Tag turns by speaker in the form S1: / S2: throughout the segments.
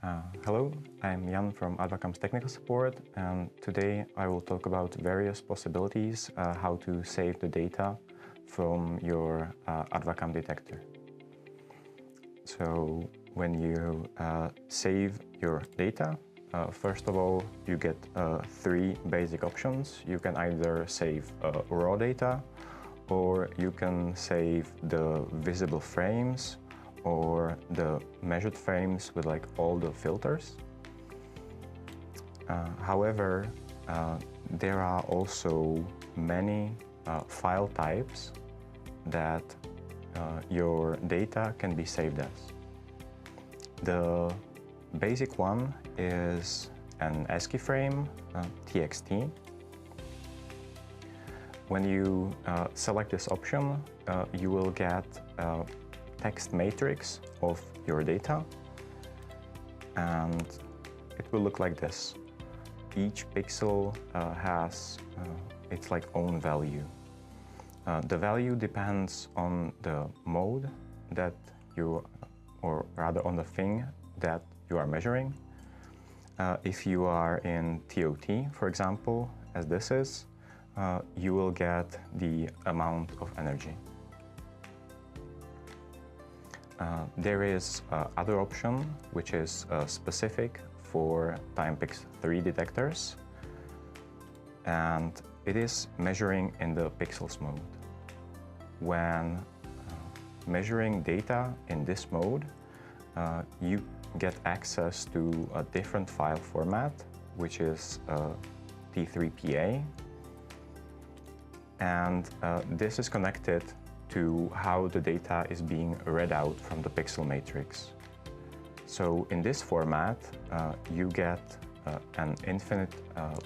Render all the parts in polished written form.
S1: Hello, I'm Jan from Advacam's technical support, and today I will talk about various possibilities how to save the data from your Advacam detector. So when you save your data, first of all, you get three basic options. You can either save raw data, or you can save the visible frames, or the measured frames with like all the filters. However, there are also many file types that your data can be saved as. The basic one is an ASCII frame, TXT. When you select this option, you will get text matrix of your data, and it will look like this. Each pixel has its like own value. The value depends on the mode that you, or rather on the thing that you are measuring. If you are in TOT, for example, as this is, you will get the amount of energy. There is other option which is specific for PIXet detectors, and it is measuring in the pixels mode. When measuring data in this mode, you get access to a different file format, which is T3PA, and this is connected to how the data is being read out from the pixel matrix. So in this format, you get an infinite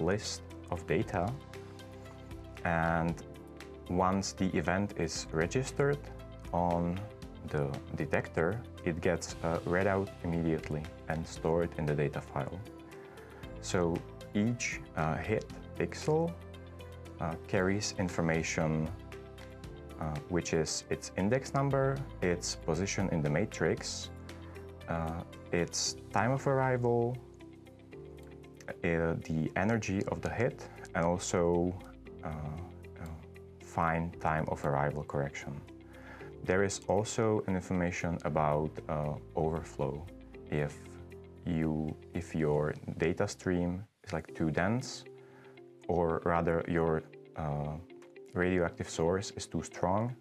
S1: list of data, and once the event is registered on the detector, it gets read out immediately and stored in the data file. So each hit pixel carries information which is its index number, its position in the matrix, its time of arrival, the energy of the hit, and also fine time of arrival correction. There is also an information about overflow. If your data stream is like too dense, or rather your radioactive source is too strong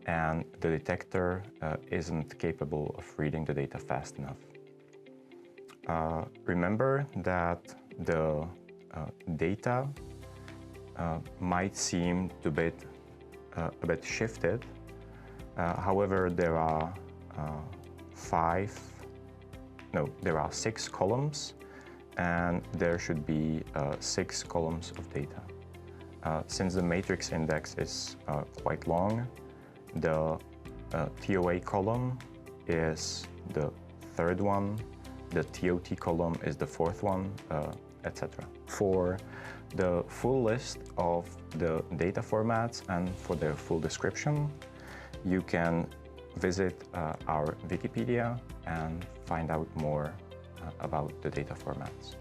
S1: and the detector isn't capable of reading the data fast enough. Remember that the data might seem to be a bit shifted. However, there are 6 columns, and there should be 6 columns of data. Since the matrix index is quite long, the TOA column is the third one, the TOT column is the fourth one, etc. For the full list of the data formats and for their full description, you can visit our Wikipedia and find out more about the data formats.